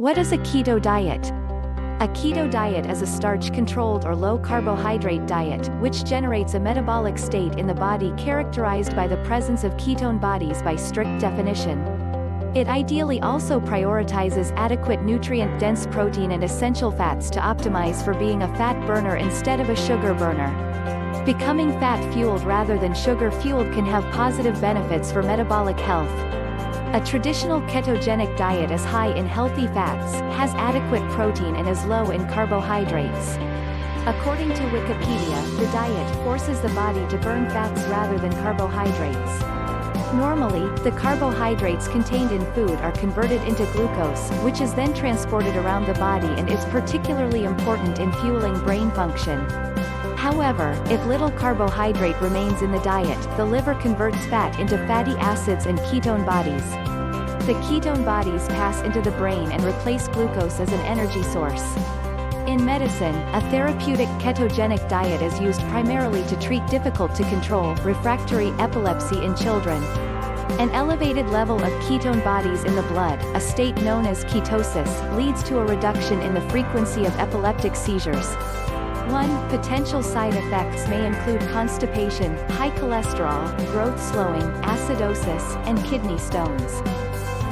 What is a keto diet? A keto diet is a starch-controlled or low-carbohydrate diet, which generates a metabolic state in the body characterized by the presence of ketone bodies by strict definition. It ideally also prioritizes adequate nutrient-dense protein and essential fats to optimize for being a fat burner instead of a sugar burner. Becoming fat-fueled rather than sugar-fueled can have positive benefits for metabolic health. A traditional ketogenic diet is high in healthy fats, has adequate protein and is low in carbohydrates. According to Wikipedia, the diet forces the body to burn fats rather than carbohydrates. Normally, the carbohydrates contained in food are converted into glucose, which is then transported around the body and is particularly important in fueling brain function. However, if little carbohydrate remains in the diet, the liver converts fat into fatty acids and ketone bodies. The ketone bodies pass into the brain and replace glucose as an energy source. In medicine, a therapeutic ketogenic diet is used primarily to treat difficult-to-control, refractory epilepsy in children. An elevated level of ketone bodies in the blood, a state known as ketosis, leads to a reduction in the frequency of epileptic seizures. Potential side effects may include constipation, high cholesterol, growth slowing, acidosis, and kidney stones.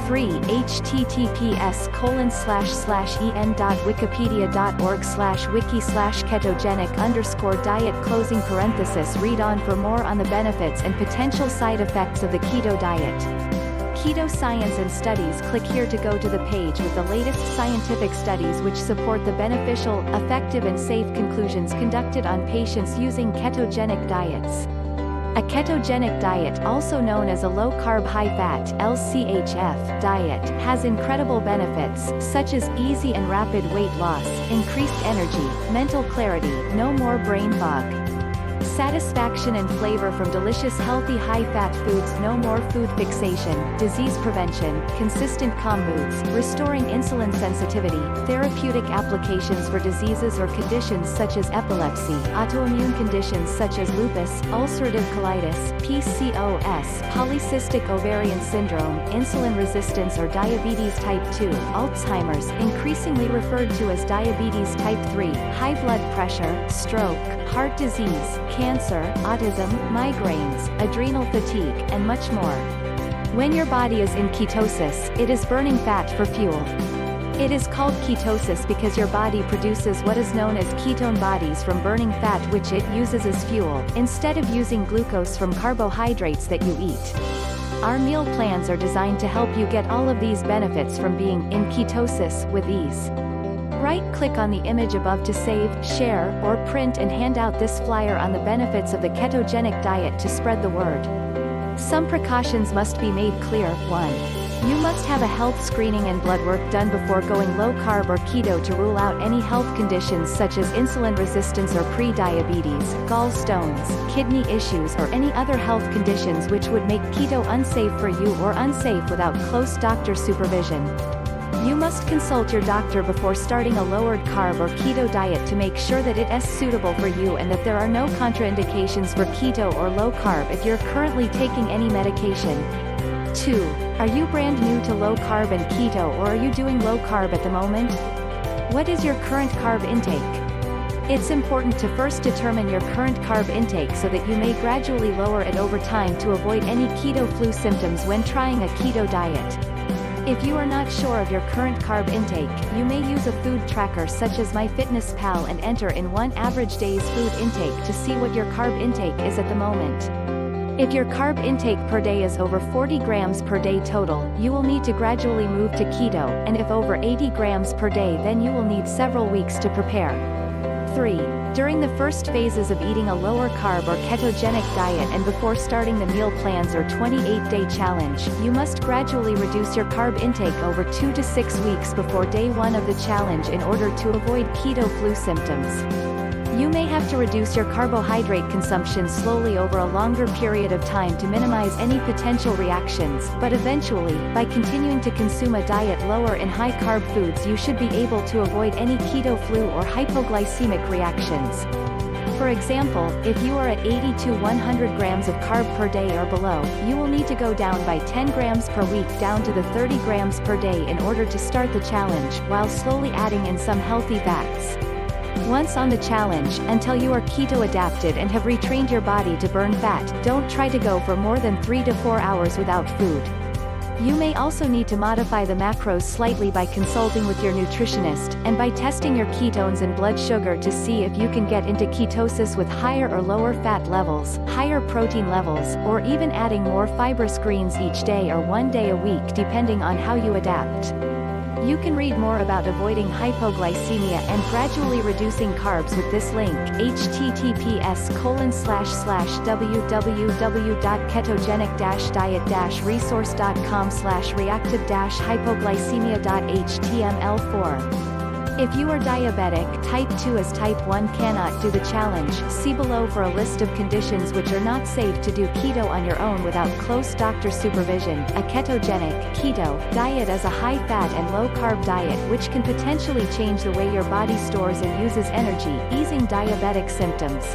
https://en.wikipedia.org/wiki/ketogenic_diet. Read on for more on the benefits and potential side effects of the keto diet. Keto Science and Studies. Click here to go to the page with the latest scientific studies which support the beneficial, effective and safe conclusions conducted on patients using ketogenic diets. A ketogenic diet, also known as a low-carb high-fat (LCHF) diet, has incredible benefits, such as easy and rapid weight loss, increased energy, mental clarity, no more brain fog, satisfaction and flavor from delicious healthy high-fat foods, no more food fixation, disease prevention, consistent calm moods, restoring insulin sensitivity, therapeutic applications for diseases or conditions such as epilepsy, autoimmune conditions such as lupus, ulcerative colitis, PCOS, polycystic ovarian syndrome, insulin resistance or diabetes type 2, Alzheimer's, increasingly referred to as diabetes type 3, high blood pressure, stroke, heart disease, cancer, autism, migraines, adrenal fatigue, and much more. When your body is in ketosis, it is burning fat for fuel. It is called ketosis because your body produces what is known as ketone bodies from burning fat which it uses as fuel, instead of using glucose from carbohydrates that you eat. Our meal plans are designed to help you get all of these benefits from being in ketosis with ease. Right-click on the image above to save, share, or print and hand out this flyer on the benefits of the ketogenic diet to spread the word. Some precautions must be made clear. 1. You must have a health screening and blood work done before going low-carb or keto to rule out any health conditions such as insulin resistance or pre-diabetes, gallstones, kidney issues or any other health conditions which would make keto unsafe for you or unsafe without close doctor supervision. You must consult your doctor before starting a lowered carb or keto diet to make sure that it is suitable for you and that there are no contraindications for keto or low carb if you're currently taking any medication. 2. Are you brand new to low carb and keto or are you doing low carb at the moment? What is your current carb intake? It's important to first determine your current carb intake so that you may gradually lower it over time to avoid any keto flu symptoms when trying a keto diet. If you are not sure of your current carb intake, you may use a food tracker such as MyFitnessPal and enter in one average day's food intake to see what your carb intake is at the moment. If your carb intake per day is over 40 grams per day total, you will need to gradually move to keto, and if over 80 grams per day then you will need several weeks to prepare. 3. During the first phases of eating a lower carb or ketogenic diet and before starting the meal plans or 28-day challenge, you must gradually reduce your carb intake over 2 to 6 weeks before day 1 of the challenge in order to avoid keto flu symptoms. You may have to reduce your carbohydrate consumption slowly over a longer period of time to minimize any potential reactions, but eventually, by continuing to consume a diet lower in high-carb foods you should be able to avoid any keto flu or hypoglycemic reactions. For example, if you are at 80 to 100 grams of carb per day or below, you will need to go down by 10 grams per week down to the 30 grams per day in order to start the challenge, while slowly adding in some healthy fats. Once on the challenge, until you are keto adapted and have retrained your body to burn fat, don't try to go for more than 3 to 4 hours without food. You may also need to modify the macros slightly by consulting with your nutritionist, and by testing your ketones and blood sugar to see if you can get into ketosis with higher or lower fat levels, higher protein levels, or even adding more fibrous greens each day or one day a week depending on how you adapt. You can read more about avoiding hypoglycemia and gradually reducing carbs with this link, https:/www.ketogenicdash-diet-resource.com/reactive-hypoglycemia.html4. If you are diabetic, type 2 as type 1 cannot do the challenge, see below for a list of conditions which are not safe to do keto on your own without close doctor supervision. A ketogenic, keto, diet is a high-fat and low-carb diet which can potentially change the way your body stores and uses energy, easing diabetic symptoms.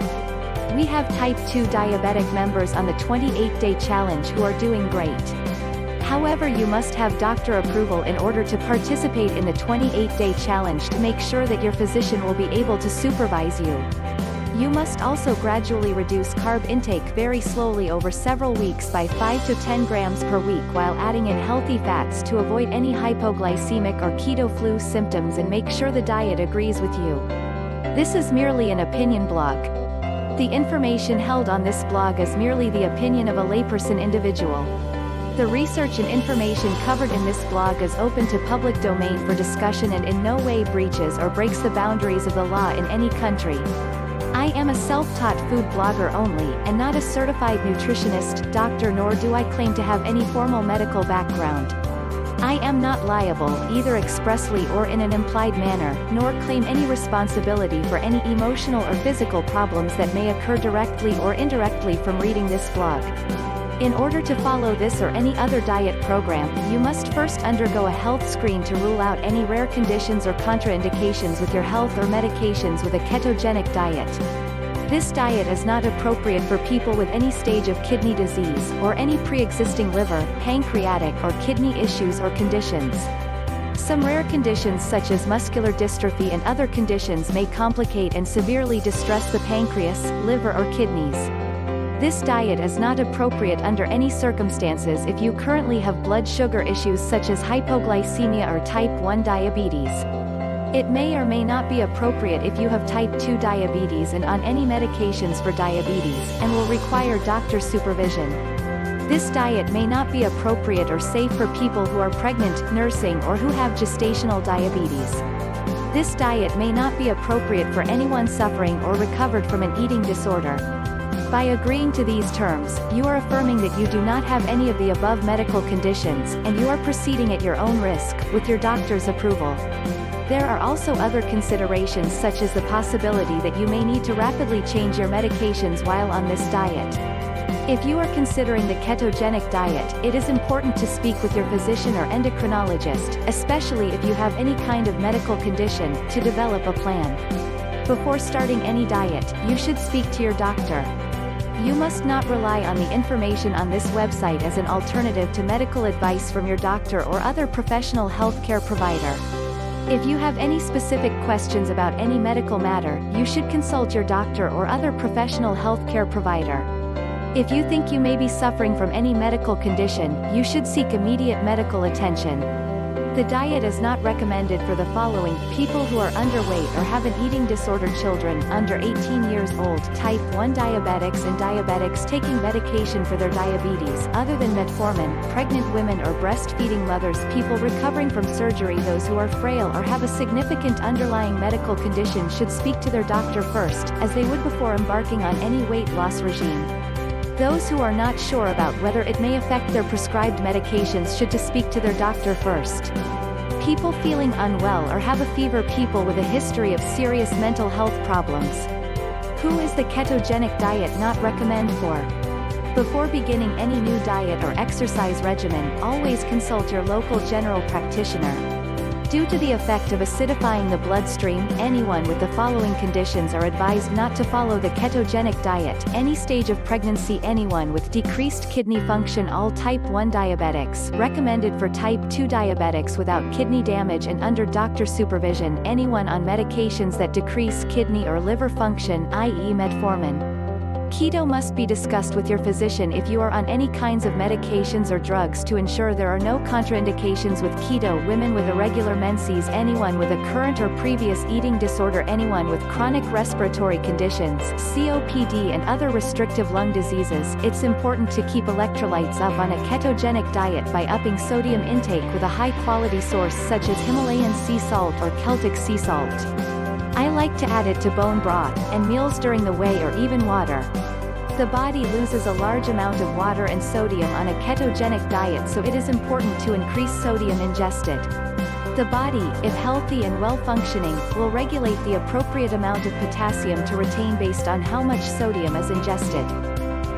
We have type 2 diabetic members on the 28-day challenge who are doing great. However, you must have doctor approval in order to participate in the 28-day challenge to make sure that your physician will be able to supervise you. You must also gradually reduce carb intake very slowly over several weeks by 5 to 10 grams per week while adding in healthy fats to avoid any hypoglycemic or keto flu symptoms and make sure the diet agrees with you. This is merely an opinion blog. The information held on this blog is merely the opinion of a layperson individual. The research and information covered in this blog is open to public domain for discussion and in no way breaches or breaks the boundaries of the law in any country. I am a self-taught food blogger only, and not a certified nutritionist, doctor, nor do I claim to have any formal medical background. I am not liable, either expressly or in an implied manner, nor claim any responsibility for any emotional or physical problems that may occur directly or indirectly from reading this blog. In order to follow this or any other diet program, you must first undergo a health screen to rule out any rare conditions or contraindications with your health or medications with a ketogenic diet. This diet is not appropriate for people with any stage of kidney disease, or any pre-existing liver, pancreatic or kidney issues or conditions. Some rare conditions such as muscular dystrophy and other conditions may complicate and severely distress the pancreas, liver or kidneys. This diet is not appropriate under any circumstances if you currently have blood sugar issues such as hypoglycemia or type 1 diabetes. It may or may not be appropriate if you have type 2 diabetes and on any medications for diabetes, and will require doctor supervision. This diet may not be appropriate or safe for people who are pregnant, nursing, or who have gestational diabetes. This diet may not be appropriate for anyone suffering or recovered from an eating disorder. By agreeing to these terms, you are affirming that you do not have any of the above medical conditions, and you are proceeding at your own risk, with your doctor's approval. There are also other considerations such as the possibility that you may need to rapidly change your medications while on this diet. If you are considering the ketogenic diet, it is important to speak with your physician or endocrinologist, especially if you have any kind of medical condition, to develop a plan. Before starting any diet, you should speak to your doctor. You must not rely on the information on this website as an alternative to medical advice from your doctor or other professional healthcare provider. If you have any specific questions about any medical matter, you should consult your doctor or other professional healthcare provider. If you think you may be suffering from any medical condition, you should seek immediate medical attention. The diet is not recommended for the following: people who are underweight or have an eating disorder, children under 18 years old, type 1 diabetics and diabetics taking medication for their diabetes other than metformin, pregnant women or breastfeeding mothers, people recovering from surgery. Those who are frail or have a significant underlying medical condition should speak to their doctor first, as they would before embarking on any weight loss regime. Those who are not sure about whether it may affect their prescribed medications should to speak to their doctor first. People feeling unwell or have a fever, people with a history of serious mental health problems. Who is the ketogenic diet not recommend for? Before beginning any new diet or exercise regimen, always consult your local general practitioner. Due to the effect of acidifying the bloodstream, anyone with the following conditions are advised not to follow the ketogenic diet: any stage of pregnancy, anyone with decreased kidney function, all type 1 diabetics, recommended for type 2 diabetics without kidney damage and under doctor supervision, anyone on medications that decrease kidney or liver function, i.e. metformin. Keto must be discussed with your physician if you are on any kinds of medications or drugs to ensure there are no contraindications with keto. Women with irregular menses, anyone with a current or previous eating disorder, anyone with chronic respiratory conditions, COPD and other restrictive lung diseases. It's important to keep electrolytes up on a ketogenic diet by upping sodium intake with a high-quality source such as Himalayan sea salt or Celtic sea salt. I like to add it to bone broth, and meals during the way, or even water. The body loses a large amount of water and sodium on a ketogenic diet, so it is important to increase sodium ingested. The body, if healthy and well-functioning, will regulate the appropriate amount of potassium to retain based on how much sodium is ingested.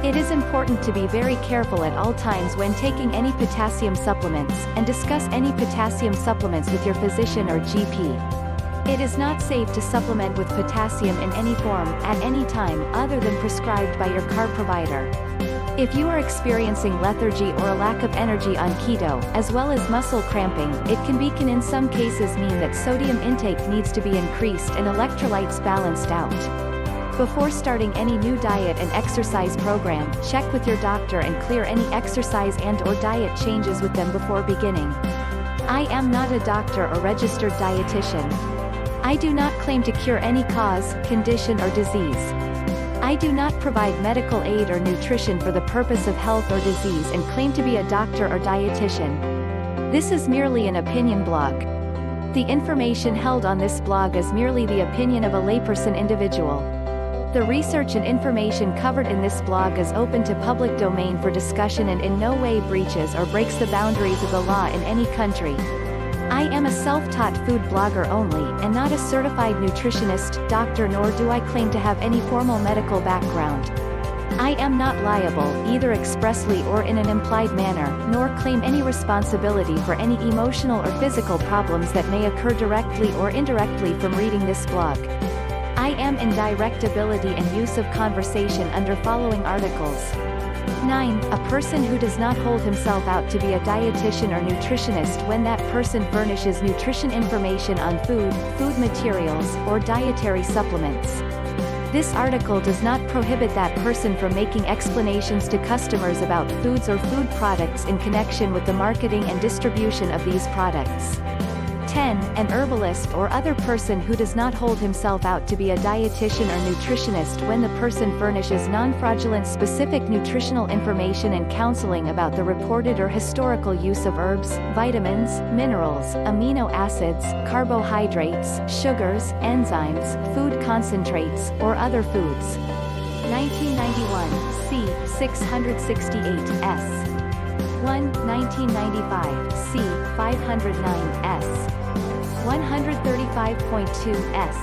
It is important to be very careful at all times when taking any potassium supplements, and discuss any potassium supplements with your physician or GP. It is not safe to supplement with potassium in any form, at any time, other than prescribed by your carb provider. If you are experiencing lethargy or a lack of energy on keto, as well as muscle cramping, it can in some cases mean that sodium intake needs to be increased and electrolytes balanced out. Before starting any new diet and exercise program, check with your doctor and clear any exercise and/or diet changes with them before beginning. I am not a doctor or registered dietitian. I do not claim to cure any cause, condition or disease. I do not provide medical aid or nutrition for the purpose of health or disease and claim to be a doctor or dietitian. This is merely an opinion blog. The information held on this blog is merely the opinion of a layperson individual. The research and information covered in this blog is open to public domain for discussion and in no way breaches or breaks the boundaries of the law in any country. I am a self-taught food blogger only, and not a certified nutritionist, doctor, nor do I claim to have any formal medical background. I am not liable, either expressly or in an implied manner, nor claim any responsibility for any emotional or physical problems that may occur directly or indirectly from reading this blog. I am in direct ability and use of conversation under following articles. 9. A person who does not hold himself out to be a dietitian or nutritionist when that person furnishes nutrition information on food, food materials, or dietary supplements. This article does not prohibit that person from making explanations to customers about foods or food products in connection with the marketing and distribution of these products. 10. An herbalist or other person who does not hold himself out to be a dietitian or nutritionist when the person furnishes non-fraudulent specific nutritional information and counseling about the reported or historical use of herbs, vitamins, minerals, amino acids, carbohydrates, sugars, enzymes, food concentrates, or other foods. 1991, C. 668 S. 1. 1995, C. 509 S. 135.2 S.